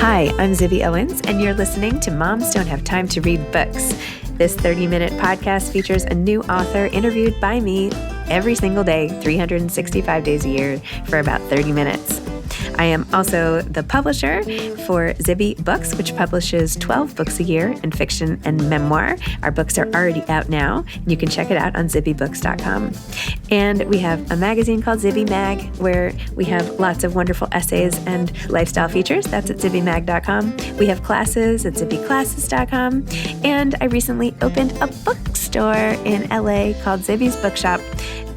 Hi, I'm Zibby Owens, and you're listening to Moms Don't Have Time to Read Books. This 30-minute podcast features a new author interviewed by me every single day, 365 days a year, for about 30 minutes. I am also the publisher for Zibby Books, which publishes 12 books a year in fiction and memoir. Our books are already out now. You can check it out on zibbybooks.com. And we have a magazine called Zibby Mag, where we have lots of wonderful essays and lifestyle features. That's at zibbymag.com. We have classes at zibbyclasses.com. And I recently opened a bookstore in LA called Zibby's Bookshop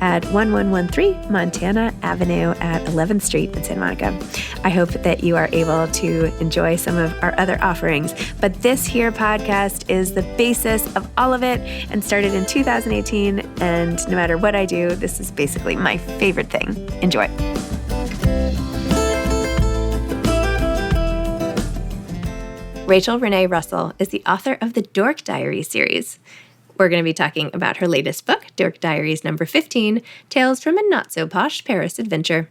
at 1113 Montana Avenue at 11th Street in Santa Monica. I hope that you are able to enjoy some of our other offerings, but this here podcast is the basis of all of it and started in 2018, and no matter what I do, this is basically my favorite thing. Enjoy. Rachel Renée Russell is the author of the DORK Diaries series. We're going to be talking about her latest book, DORK Diaries number 15, Tales from a Not-So-Posh Paris Adventure.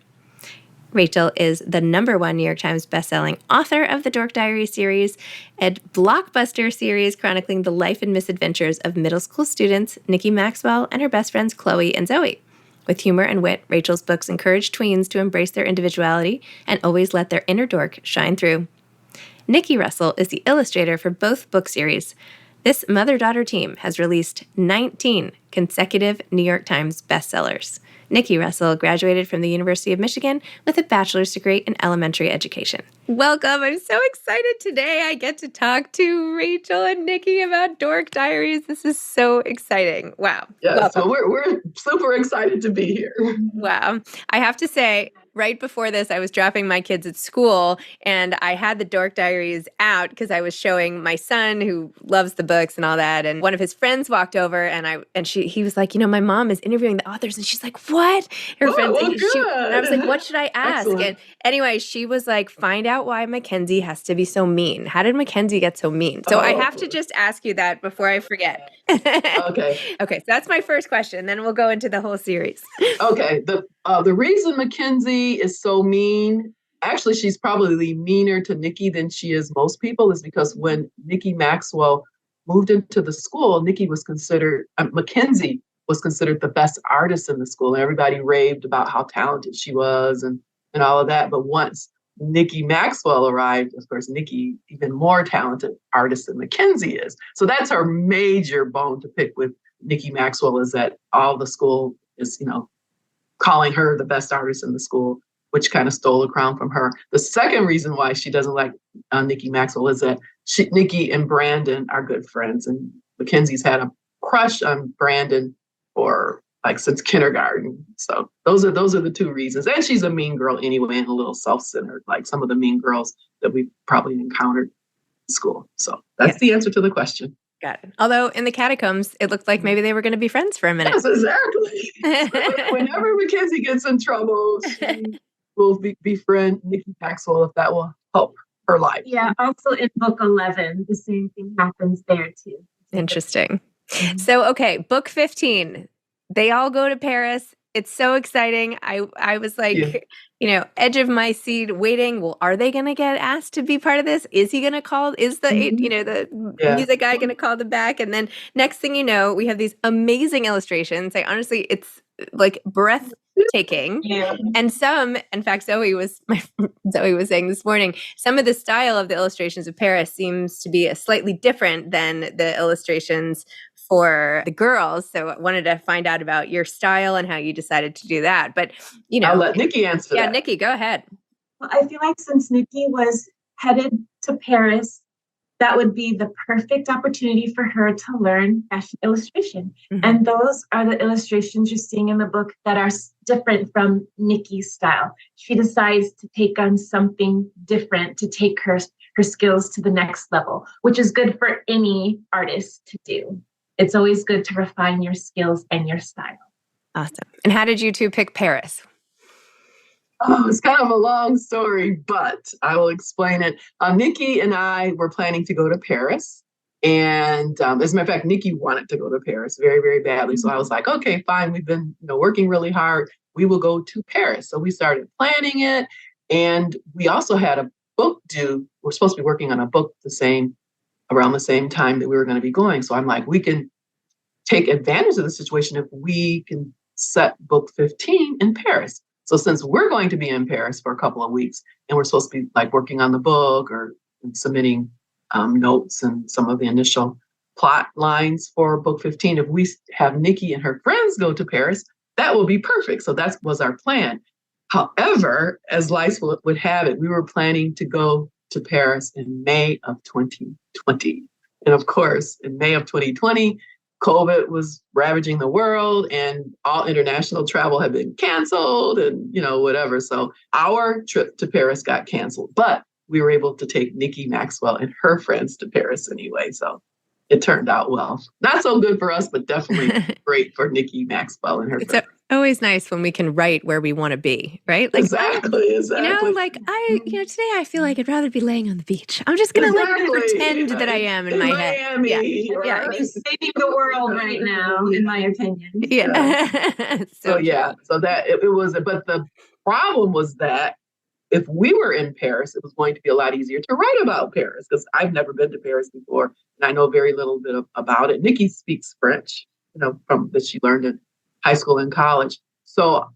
Rachel is the #1 New York Times bestselling author of the DORK Diaries series, a blockbuster series chronicling the life and misadventures of middle school students Nikki Maxwell and her best friends Chloe and Zoe. With humor and wit, Rachel's books encourage tweens to embrace their individuality and always let their inner dork shine through. Nikki Russell is the illustrator for both book series. This mother-daughter team has released 19 consecutive New York Times bestsellers. Nikki Russell graduated from the University of Michigan with a bachelor's degree in elementary education. Welcome. I'm so excited today. I get to talk to Rachel and Nikki about DORK Diaries. This is so exciting. Wow. Yeah, so we're super excited to be here. Wow. I have to say, right before this, I was dropping my kids at school, and I had the DORK Diaries out because I was showing my son, who loves the books and all that. And one of his friends walked over, and he was like, my mom is interviewing the authors, and she's like, what? Her friends. And I was like, what should I ask? Excellent. And anyway, she was like, find out why Mackenzie has to be so mean. How did Mackenzie get so mean? So I have to just ask you that before I forget. Okay. Okay. So that's my first question. Then we'll go into the whole series. Okay. The reason Mackenzie is so mean, actually, she's probably meaner to Nikki than she is most people, is because when Nikki Maxwell moved into the school, Mackenzie was considered the best artist in the school. And everybody raved about how talented she was and all of that. But once Nikki Maxwell arrived, of course, Nikki, even more talented artist than Mackenzie is. So that's her major bone to pick with Nikki Maxwell, is that all the school is, calling her the best artist in the school, which kind of stole the crown from her. The second reason why she doesn't like Nikki Maxwell is that Nikki and Brandon are good friends, and Mackenzie's had a crush on Brandon for since kindergarten. So those are the two reasons. And she's a mean girl anyway, and a little self-centered, like some of the mean girls that we've probably encountered in school. So that's the answer to the question. Got it. Although in the catacombs, it looked like maybe they were going to be friends for a minute. Yes, exactly. Whenever Mackenzie gets in trouble, she will befriend Nikki Maxwell if that will help her life. Yeah, also in book 11, the same thing happens there too. Interesting. So, okay, book 15. They all go to Paris. It's so exciting. I was like, edge of my seat waiting. Well, are they going to get asked to be part of this? Is he going to call? Is the, the music guy going to call them back? And then next thing you know, we have these amazing illustrations. Honestly, it's like breathtaking. Yeah. And in fact, Zoe was saying this morning, some of the style of the illustrations of Paris seems to be slightly different than the illustrations for the girls. So I wanted to find out about your style and how you decided to do that. But, I'll let Nikki answer that. Yeah, Nikki, go ahead. Well, I feel like since Nikki was headed to Paris, that would be the perfect opportunity for her to learn fashion illustration. Mm-hmm. And those are the illustrations you're seeing in the book that are different from Nikki's style. She decides to take on something different to take her skills to the next level, which is good for any artist to do. It's always good to refine your skills and your style. Awesome. And how did you two pick Paris? Oh, it's kind of a long story, but I will explain it. Nikki and I were planning to go to Paris. And as a matter of fact, Nikki wanted to go to Paris very, very badly. So I was like, okay, fine. We've been working really hard. We will go to Paris. So we started planning it. And we also had book due. We're supposed to be working on a book around the same time that we were going to be going. So I'm like, we can take advantage of the situation if we can set book 15 in Paris. So since we're going to be in Paris for a couple of weeks and we're supposed to be like working on the book or submitting notes and some of the initial plot lines for book 15, if we have Nikki and her friends go to Paris, that will be perfect. So that was our plan. However, as life would have it, we were planning to go to Paris in May of 2020. And of course, in May of 2020, COVID was ravaging the world and all international travel had been canceled and, whatever. So our trip to Paris got canceled, but we were able to take Nikki Maxwell and her friends to Paris anyway. So it turned out well. Not so good for us, but definitely great for Nikki Maxwell and her friends. Always nice when we can write where we want to be, right? Like, exactly. Today I feel like I'd rather be laying on the beach. I'm just going to pretend that I am in my Miami, head. Yeah. Saving the world right now, in my opinion. Yeah. So that it was, but the problem was that if we were in Paris, it was going to be a lot easier to write about Paris because I've never been to Paris before and I know very little bit about it. Nikki speaks French, from that she learned in high school and college. So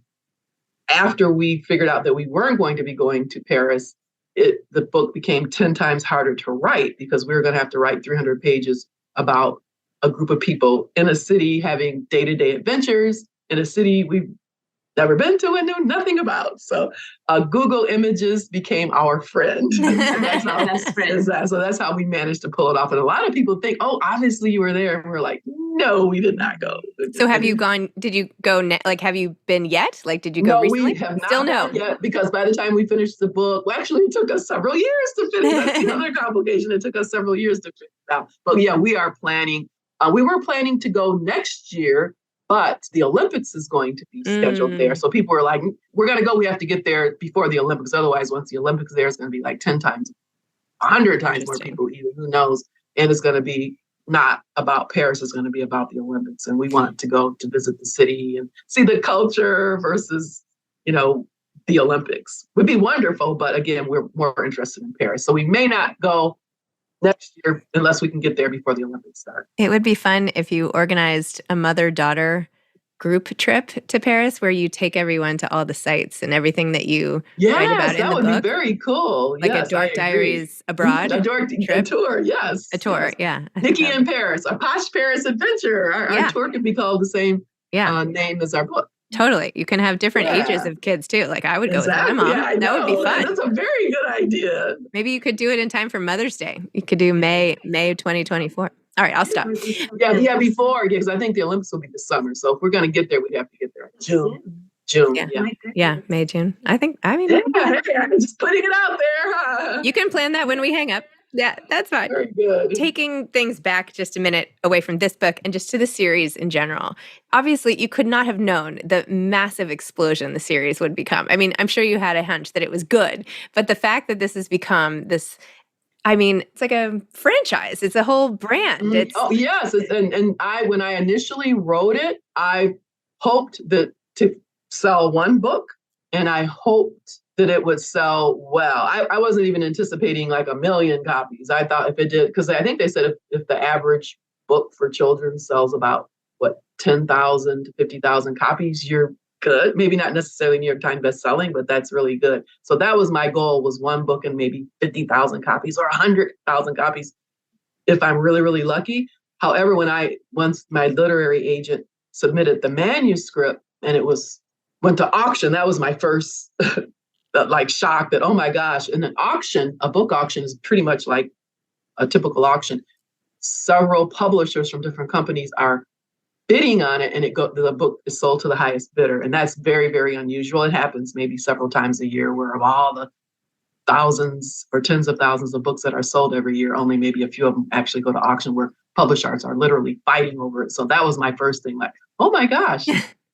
after we figured out that we weren't going to be going to Paris, the book became 10 times harder to write because we were going to have to write 300 pages about a group of people in a city having day-to-day adventures in a city we've never been to and knew nothing about. So Google Images became our friend. So that's how we managed to pull it off. And a lot of people think, oh, obviously you were there. And we're like, no, we did not go. So have you gone, did you go, have you been yet? Like, did you go recently? We have not Still no. yet, because by the time we finished the book, actually it took us several years to finish. That's the other complication. It took us several years to finish out. But yeah, we are planning. We were planning to go next year, but the Olympics is going to be scheduled there. So people were like, we're going to go. We have to get there before the Olympics. Otherwise, once the Olympics there, it's going to be like 10 times, 100 times more people either. Who knows? And it's going to be not about Paris. It's going to be about the Olympics. And we want to go to visit the city and see the culture versus, the Olympics. Would be wonderful. But again, we're more interested in Paris. So we may not go next year unless we can get there before the Olympics start. It would be fun if you organized a mother-daughter group trip to Paris where you take everyone to all the sites and everything that you write about in the book. That would be very cool. Like a DORK Diaries abroad. A tour, yes. A tour, yeah. Nikki in Paris, a Posh Paris Adventure. Our tour could be called the same name as our book. Totally. You can have different ages of kids too. Like I would go with my mom. Yeah, that would be fun. That's a very good idea. Maybe you could do it in time for Mother's Day. You could do May 2024. All right, I'll stop. Before, because I think the Olympics will be this summer. So if we're going to get there, we'd have to get there in June. May, June. I'm just putting it out there. Huh? You can plan that when we hang up. Yeah, that's fine. Very good. Taking things back just a minute away from this book and just to the series in general. Obviously, you could not have known the massive explosion the series would become. I mean, I'm sure you had a hunch that it was good, but the fact that this has become this, it's like a franchise. It's a whole brand. Yes. And when I initially wrote it, I hoped that to sell one book, and I hoped that it would sell well. I wasn't even anticipating like 1 million copies. I thought if it did, because I think they said if the average book for children sells about 10,000 to 50,000 copies, you're good. Maybe not necessarily New York Times bestselling, but that's really good. So that was my goal, was one book and maybe 50,000 copies or 100,000 copies if I'm really, really lucky. However, once my literary agent submitted the manuscript and it went to auction, that was my first shock that, oh my gosh. And an auction, a book auction, is pretty much like a typical auction. Several publishers from different companies are bidding on it, and the book is sold to the highest bidder. And that's very, very unusual. It happens maybe several times a year, where of all the thousands or tens of thousands of books that are sold every year, only maybe a few of them actually go to auction, where publishers are literally fighting over it. So that was my first thing, like, oh my gosh,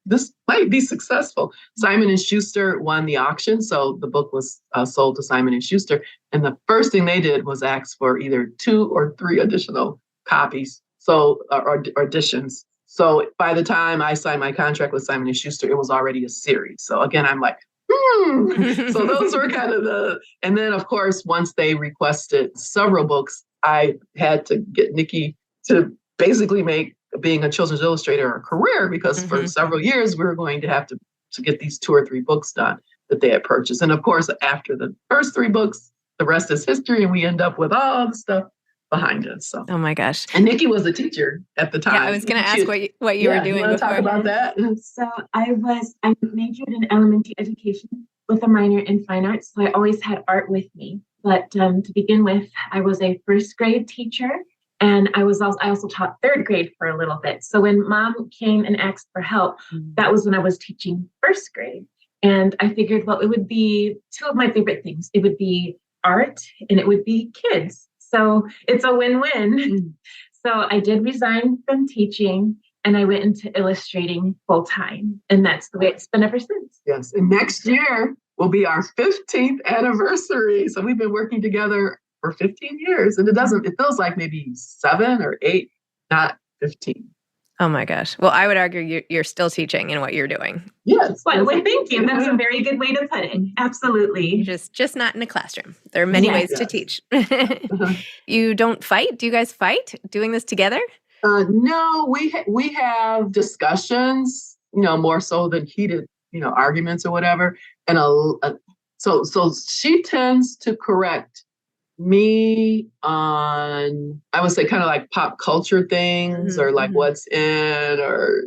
this might be successful. Simon & Schuster won the auction. So the book was sold to Simon & Schuster. And the first thing they did was ask for either 2 or 3 additional copies, or editions. So by the time I signed my contract with Simon & Schuster, it was already a series. So again, I'm like, So those were kind of and then of course, once they requested several books, I had to get Nikki to basically make being a children's illustrator a career, because for several years we were going to have to get these 2 or 3 books done that they had purchased. And of course, after the first 3 books, the rest is history, and we end up with all the stuff behind us. So, oh my gosh. And Nikki was a teacher at the time. Yeah, I was going to ask what you were doing. You want to talk about that? So I majored in elementary education with a minor in fine arts. So I always had art with me. But to begin with, I was a first grade teacher, and I also taught 3rd grade for a little bit. So when Mom came and asked for help, that was when I was teaching 1st grade. And I figured, well, it would be 2 of my favorite things. It would be art and it would be kids. So it's a win-win. So I did resign from teaching and I went into illustrating full time. And that's the way it's been ever since. Yes. And next year will be our 15th anniversary. So we've been working together for 15 years. And it feels like maybe 7 or 8, not 15. Oh my gosh. Well, I would argue you're still teaching in what you're doing. Yes. Well, thank you. That's a very good way to put it. Absolutely. Just not in a classroom. There are many ways to teach. You don't fight? Do you guys fight doing this together? No, we have discussions, more so than heated, arguments or whatever. And so she tends to correct me on, I would say, kind of like pop culture things or like what's in or,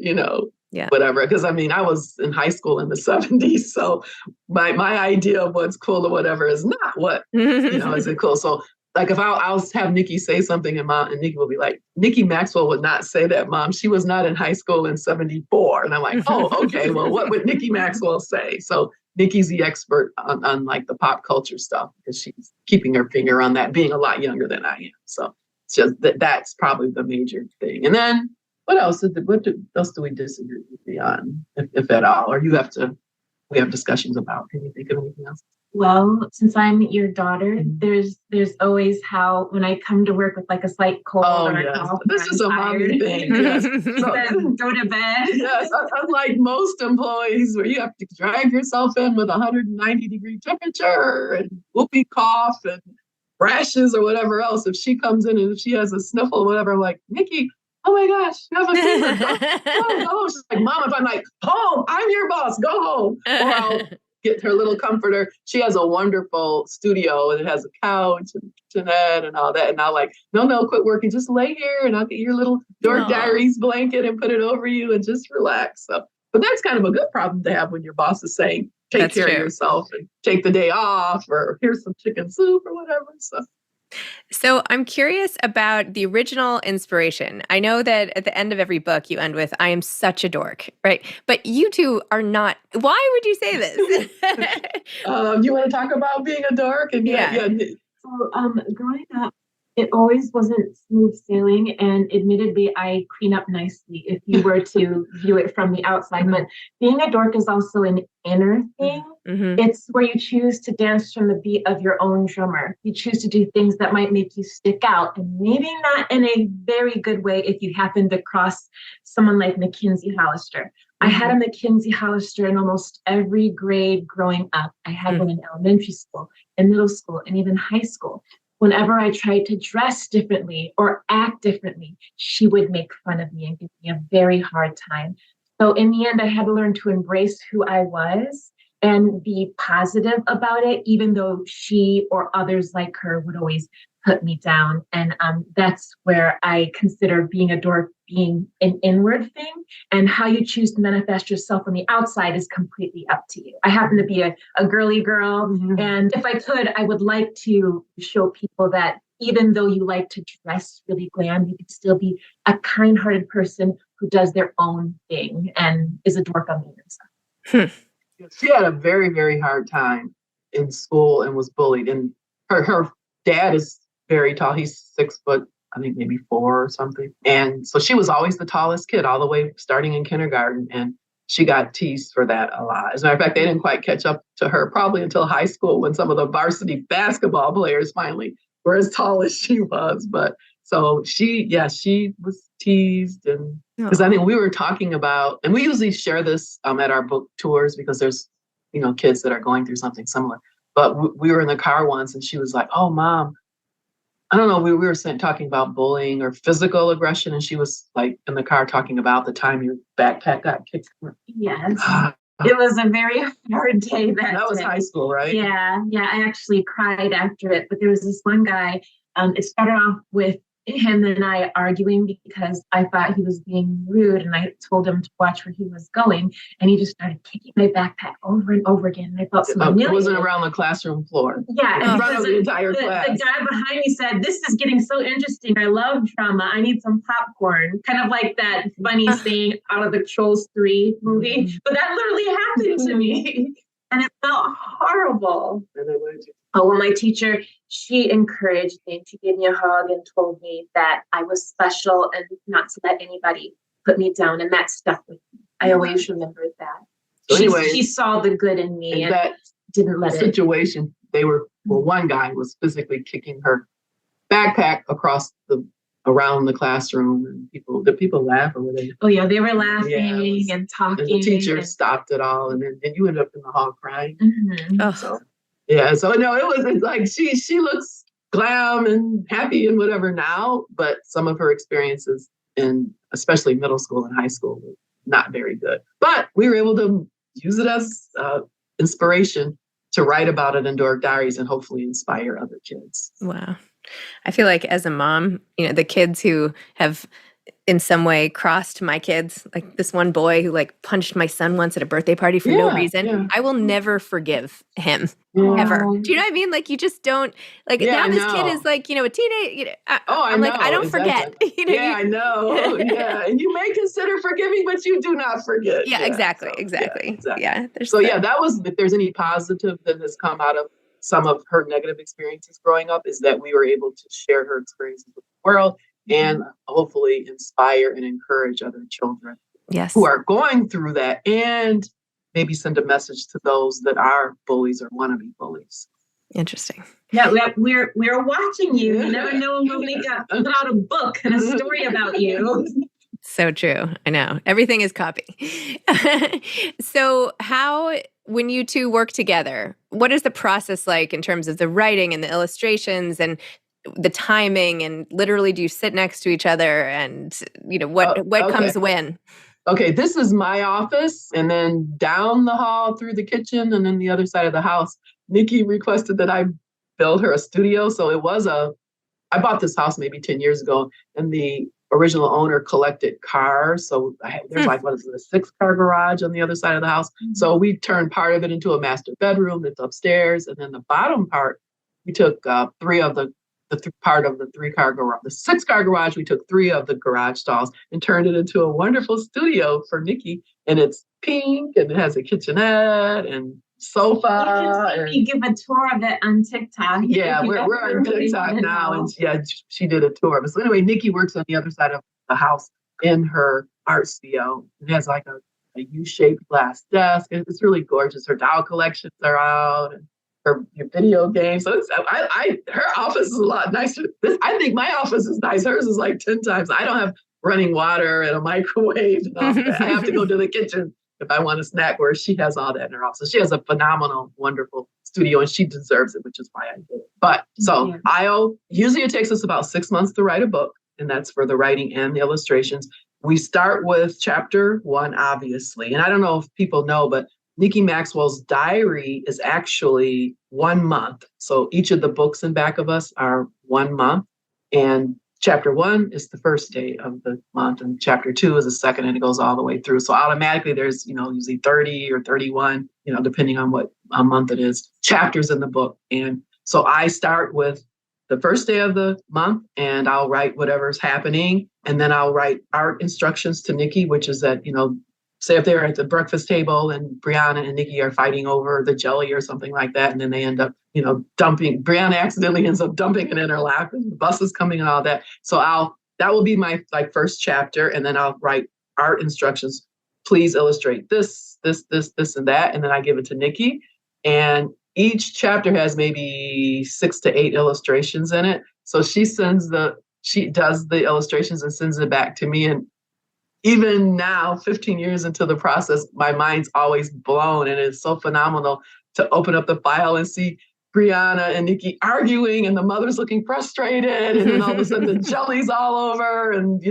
whatever. Because I was in high school in the 70s. So my idea of what's cool or whatever is not what, isn't cool. So like if I'll have Nikki say something and Nikki will be like, Nikki Maxwell would not say that, Mom. She was not in high school in 74. And I'm like, oh, okay, well, what would Nikki Maxwell say? So Nikki's the expert on like the pop culture stuff because she's keeping her finger on that, being a lot younger than I am. So it's just that's probably the major thing. And then what else? What else do we disagree on, if at all? Or we have discussions about? Can you think of anything else? Well, since I'm your daughter, there's always how when I come to work with like a slight cold or a cough, this is a mommy thing. Yes. So, go to bed. Yes, unlike most employees where you have to drag yourself in with 190-degree temperature and whoopee cough and rashes or whatever else. If she comes in and if she has a sniffle or whatever, I'm like, Nikki, oh my gosh, you have a fever. Go. She's like, Mom, if I'm like, home, I'm your boss, go home. Or I'll get her little comforter. She has a wonderful studio and it has a couch and kitchenette and all that. And I'm like, no, quit working. Just lay here and I'll get your little DORK Diaries blanket and put it over you and just relax. So, but that's kind of a good problem to have when your boss is saying, take care of yourself and take the day off or here's some chicken soup or whatever. So I'm curious about the original inspiration. I know that at the end of every book, you end with, I am such a dork, right? But you two are not. Why would you say this? You want to talk about being a dork? And yeah. So growing up, it always wasn't smooth sailing. And admittedly, I clean up nicely if you were to view it from the outside. But being a dork is also an inner thing. It's where you choose to dance from the beat of your own drummer. You choose to do things that might make you stick out, and maybe not in a very good way if you happen to cross someone like Mackenzie Hollister. I had a Mackenzie Hollister in almost every grade growing up. I had one in elementary school, in middle school, and even high school. Whenever I tried to dress differently or act differently, she would make fun of me and give me a very hard time. So in the end, I had to learn to embrace who I was and be positive about it, even though she or others like her would always put me down. And that's where I consider being a dork being an inward thing, and how you choose to manifest yourself on the outside is completely up to you. I happen to be a girly girl. And if I could, I would like to show people that even though you like to dress really glam, you can still be a kind-hearted person who does their own thing and is a dork on the inside. She had a very, very hard time in school and was bullied. And her dad is very tall. He's 6 foot, I think maybe 4 or something. And so she was always the tallest kid all the way starting in kindergarten. And she got teased for that a lot. As a matter of fact, they didn't quite catch up to her probably until high school when some of the varsity basketball players finally were as tall as she was. But so she was teased. And because I think we were talking about, and we usually share this at our book tours because there's kids that are going through something similar. But we were in the car once and she was like, "Oh, Mom, I don't know, we were talking about bullying or physical aggression." And she was like in the car talking about the time your backpack got kicked. Yes. It was a very hard day that was day. High school, right? Yeah. I actually cried after it. But there was this one guy, it started off with him and I arguing because I thought he was being rude, and I told him to watch where he was going, and he just started kicking my backpack over and over again. And I felt so humiliated. It wasn't around the classroom floor. Yeah, in front of the entire class. The guy behind me said, "This is getting so interesting. I love drama. I need some popcorn." Kind of like that funny saying out of the Trolls 3 movie. But that literally happened to me. And it felt horrible. Well, my teacher, she encouraged me. She gave me a hug and told me that I was special and not to let anybody put me down. And that stuck with me. I always remembered that. So she saw the good in me and that didn't let situation, one guy was physically kicking her backpack around the classroom, and did people laugh or were they? Oh yeah, they were laughing and talking. And the teacher stopped it all, and then you ended up in the hall crying. Mm-hmm. Oh. So no, it's like she looks glam and happy and whatever now, but some of her experiences in especially middle school and high school were not very good. But we were able to use it as inspiration to write about it in DORK Diaries and hopefully inspire other kids. Wow. I feel like as a mom, the kids who have in some way crossed my kids, like this one boy who like punched my son once at a birthday party for no reason. I will never forgive him ever. Do you know what I mean? Like you just don't now this kid is like, a teenage, I'm like, I don't forget. I know. Yeah. And you may consider forgiving, but you do not forget. Yeah, exactly. Yeah. If there's any positive that has come out of some of her negative experiences growing up, is that we were able to share her experiences with the world and hopefully inspire and encourage other children who are going through that, and maybe send a message to those that are bullies or want to be bullies. Interesting. Yeah, we're watching you. You never know when we got put out a book and a story about you. So true. I know. Everything is copy. So when you two work together, what is the process like in terms of the writing and the illustrations and the timing, and literally do you sit next to each other, and what comes when? Okay, this is my office, and then down the hall through the kitchen and then the other side of the house, Nikki requested that I build her a studio. So I bought this house maybe 10 years ago, and the original owner collected cars. So there's a 6-car garage on the other side of the house. Mm-hmm. So we turned part of it into a master bedroom that's upstairs. And then the bottom part, we took part of the 3-car garage, the 6-car garage. We took 3 of the garage stalls and turned it into a wonderful studio for Nikki. And it's pink and it has a kitchenette and sofa. You give a tour of it on TikTok. Yeah, we're on TikTok now. And she did a tour of it. So anyway, Nikki works on the other side of the house in her art studio. It has like a U-shaped glass desk. It's really gorgeous. Her doll collections are out. And her video games. So her office is a lot nicer. I think my office is nice. Hers is like 10 times. I don't have running water and a microwave. I have to go to the kitchen if I want a snack, where she has all that in her office. She has a phenomenal, wonderful studio, and she deserves it, which is why I did it. But usually it takes us about 6 months to write a book, and that's for the writing and the illustrations. We start with chapter 1, obviously. And I don't know if people know, but Nikki Maxwell's diary is actually 1 month. So each of the books in back of us are 1 month. And chapter 1 is the first day of the month, and chapter 2 is the second, and it goes all the way through. So automatically there's, usually 30 or 31, depending on what month it is, chapters in the book. And so I start with the first day of the month, and I'll write whatever's happening. And then I'll write art instructions to Nikki, which is that, say if they're at the breakfast table and Brianna and Nikki are fighting over the jelly or something like that, and then they end up, dumping, Brianna accidentally ends up dumping it in her lap, and the bus is coming and all that. So that will be my first chapter. And then I'll write art instructions. Please illustrate this, and that. And then I give it to Nikki. And each chapter has maybe 6 to 8 illustrations in it. So she does the illustrations and sends it back to me. And even now, 15 years into the process, my mind's always blown, and it's so phenomenal to open up the file and see Brianna and Nikki arguing, and the mother's looking frustrated, and then all of a sudden the jelly's all over, and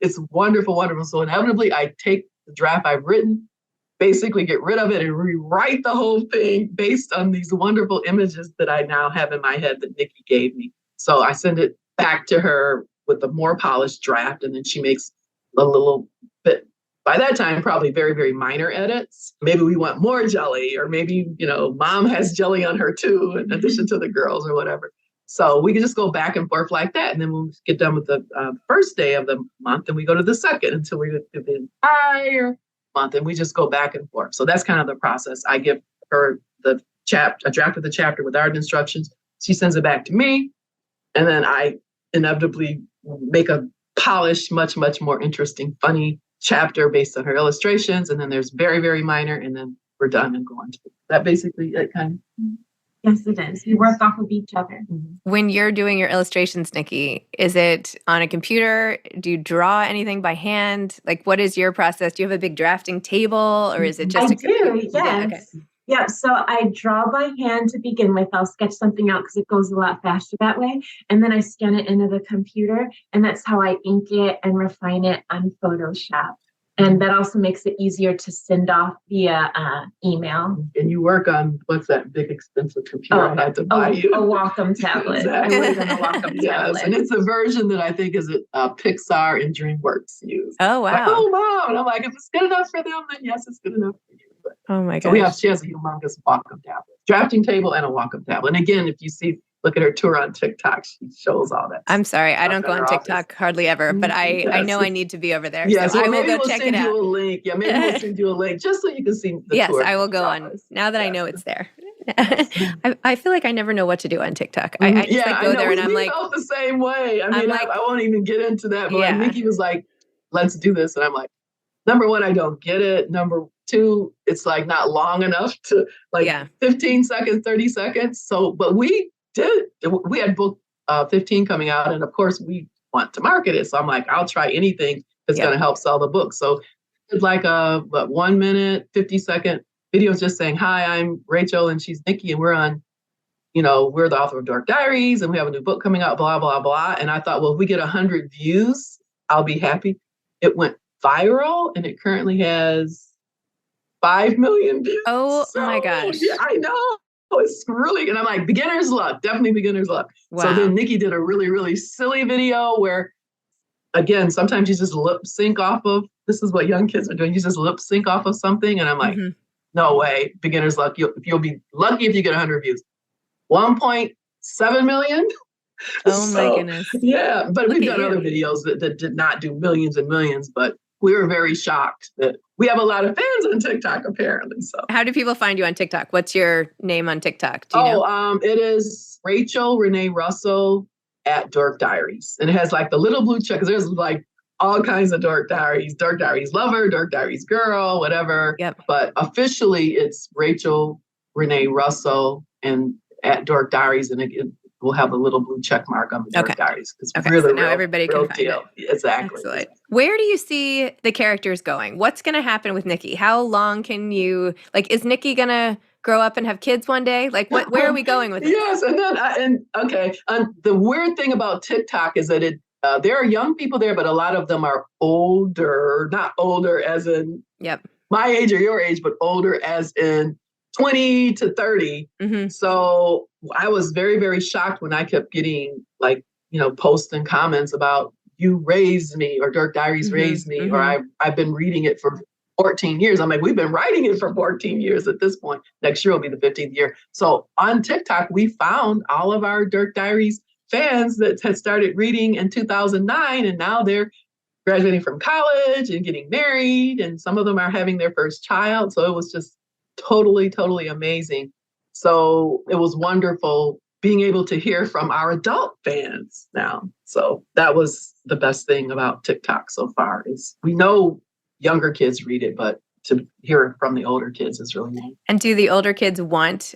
it's wonderful, wonderful. So inevitably, I take the draft I've written, basically get rid of it, and rewrite the whole thing based on these wonderful images that I now have in my head that Nikki gave me. So I send it back to her with a more polished draft, and then she makes a little bit, by that time, probably very, very minor edits. Maybe we want more jelly, or maybe, mom has jelly on her too, in addition to the girls or whatever. So we can just go back and forth like that. And then we'll get done with the first day of the month, and we go to the second until we get to the entire month, and we just go back and forth. So that's kind of the process. I give her a draft of the chapter with art instructions. She sends it back to me, and then I inevitably make a polished, much, much more interesting, funny chapter based on her illustrations. And then there's very, very minor, and then we're done and go on to that. Basically, it kind of. Yes, it is. We work off of each other. When you're doing your illustrations, Nikki, is it on a computer? Do you draw anything by hand? Like, what is your process? Do you have a big drafting table, or is it just I do, yes. Yeah, okay. Yeah, so I draw by hand to begin with. I'll sketch something out because it goes a lot faster that way. And then I scan it into the computer, and that's how I ink it and refine it on Photoshop. And that also makes it easier to send off via email. And you work on, what's that big expensive computer I had to buy you? A Wacom tablet. Exactly. I work on a Wacom tablet. And it's a version that I think is Pixar and DreamWorks use. Oh, wow. Like, oh, Mom. And I'm like, if it's good enough for them, then yes, it's good enough for you. But, oh, my gosh. So she has a humongous Wacom tablet, drafting table and a Wacom tablet. And again, if you look at her tour on TikTok, she shows all that. I'm sorry, I don't go on TikTok hardly ever, but I know I need to be over there. Yes, so I will go check it out. You a link. Yeah, maybe we'll send you a link just so you can see the yes, tour. Yes, I will go on now that I know it's there. I feel like I never know what to do on TikTok. I just go there and I'm like, felt the same way. I mean, I won't even get into that, but like Nikki was like, let's do this. And I'm like, number one, I don't get it. Number two, it's like not long enough to 15 seconds, 30 seconds. So, but we had book 15 coming out, and of course we want to market it. So I'm like, I'll try anything that's going to help sell the book. So it's like a 1 minute, 50-second video just saying, hi, I'm Rachel and she's Nikki, and we're on, we're the author of DORK Diaries, and we have a new book coming out, blah, blah, blah. And I thought, well, if we get 100 views, I'll be happy. It went viral, and it currently has 5 million views. Oh my gosh. Yeah, I know. It's really, and I'm like, beginner's luck, definitely beginner's luck. Wow. So then Nikki did a really, really silly video where, again, sometimes you just lip sync off of, this is what young kids are doing. You just lip sync off of something. And I'm like, no way, beginner's luck. You'll be lucky if you get 100 views. 1.7 million. Oh my goodness. Yeah. But we've done other videos that did not do millions and millions, but we were very shocked that we have a lot of fans on TikTok, apparently. So, how do people find you on TikTok? What's your name on TikTok? Do you know? It is Rachel Renée Russell at DORK Diaries, and it has like the little blue check because there's like all kinds of DORK Diaries lover, DORK Diaries girl, whatever. Yep. But officially, it's Rachel Renée Russell and at DORK Diaries, and again, we'll have a little blue check mark on the DORK Diaries. Okay, so now everybody can find it. Exactly. Excellent. Where do you see the characters going? What's going to happen with Nikki? How long can you, is Nikki going to grow up and have kids one day? Like, where are we going with it? Yes, and then, the weird thing about TikTok is that there are young people there, but a lot of them are older, not older as in my age or your age, but older as in 20 to 30. Mm-hmm. So I was very, very shocked when I kept getting posts and comments about you raised me or DORK Diaries raised me, or I've been reading it for 14 years. I'm like, we've been writing it for 14 years at this point. Next year will be the 15th year. So on TikTok, we found all of our DORK Diaries fans that had started reading in 2009, and now they're graduating from college and getting married, and some of them are having their first child. So it was just totally, totally amazing. So it was wonderful being able to hear from our adult fans now. So that was the best thing about TikTok so far is we know younger kids read it, but to hear it from the older kids is really nice. And do the older kids want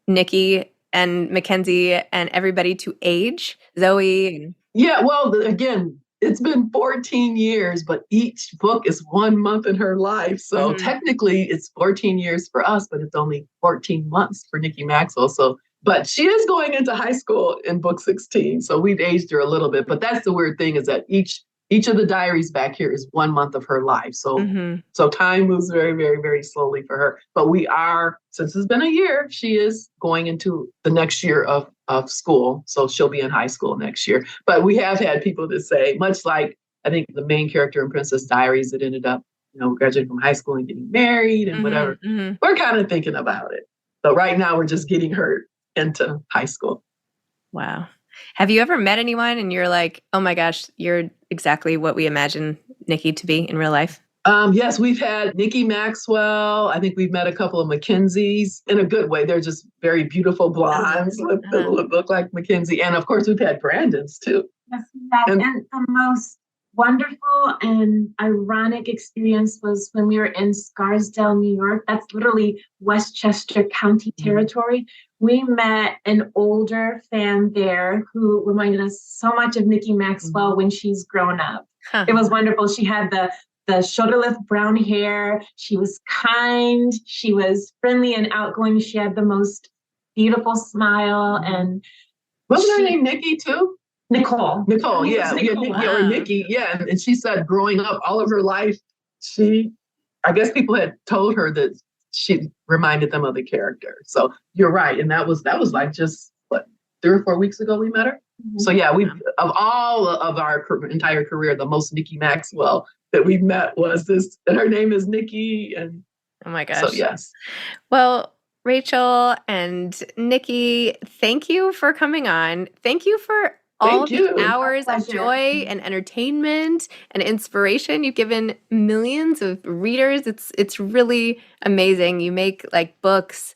Nikki and Mackenzie and everybody to age? Zoe? Yeah, well, again, it's been 14 years, but each book is 1 month in her life. So technically it's 14 years for us, but it's only 14 months for Nikki Maxwell. So, but she is going into high school in book 16. So we've aged her a little bit, but that's the weird thing is that each of the diaries back here is 1 month of her life. So, so time moves very, very, very slowly for her. But we are, since it's been a year, she is going into the next year of school. So she'll be in high school next year. But we have had people that say, much like I think the main character in Princess Diaries that ended up, graduating from high school and getting married and whatever. We're kind of thinking about it. But right now we're just getting her into high school. Wow. Have you ever met anyone and you're like, oh my gosh, you're exactly what we imagine Nikki to be in real life? Yes, we've had Nikki Maxwell. I think we've met a couple of Mackenzies in a good way. They're just very beautiful blondes that look like Mackenzie. And of course, we've had Brandons too. Yes, we have. And the most wonderful and ironic experience was when we were in Scarsdale, New York. That's literally Westchester County territory. We met an older fan there who reminded us so much of Nikki Maxwell when she's grown up. It was wonderful. She had the shoulder-lift brown hair. She was kind. She was friendly and outgoing. She had the most beautiful smile. And wasn't her name Nikki too? Nicole, yeah. Or Nikki, yeah. And she said growing up all of her life, I guess people had told her that she reminded them of the character. So you're right. And that was like just, 3 or 4 weeks ago we met her? So yeah, of all of our entire career, the most Nikki Maxwell that we met was this, and her name is Nikki. And oh my gosh. So yes. Well, Rachel and Nikki, thank you for coming on. Thank you for all these hours of joy and entertainment and inspiration. You've given millions of readers. It's really amazing. You make like books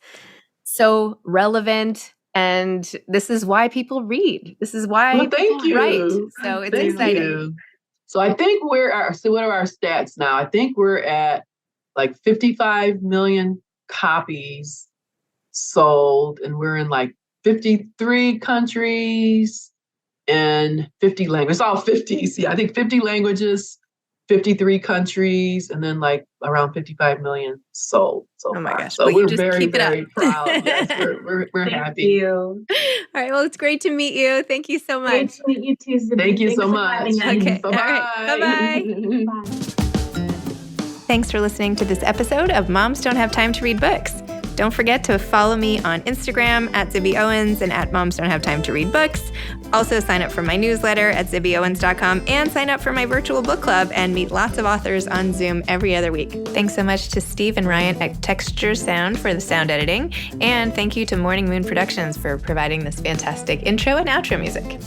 so relevant. And this is why people read. This is why people write. So it's exciting. So I think what are our stats now? I think we're at like 55 million copies sold, and we're in like 53 countries and 50 languages. It's all 50s. Yeah, I think 50 languages, 53 countries, and then like around 55 million sold. So oh my gosh. So we're very, very proud. Yes, we're happy. You. All right. Well, it's great to meet you. Thank you so much. Great to meet you too, Zibby. Thank you so much. Okay. Bye-bye. All right. Bye-bye. Bye. Thanks for listening to this episode of Moms Don't Have Time to Read Books. Don't forget to follow me on Instagram at Zibby Owens and at Moms Don't Have Time to Read Books. Also sign up for my newsletter at zibbyowens.com and sign up for my virtual book club and meet lots of authors on Zoom every other week. Thanks so much to Steve and Ryan at Texture Sound for the sound editing. And thank you to Morning Moon Productions for providing this fantastic intro and outro music.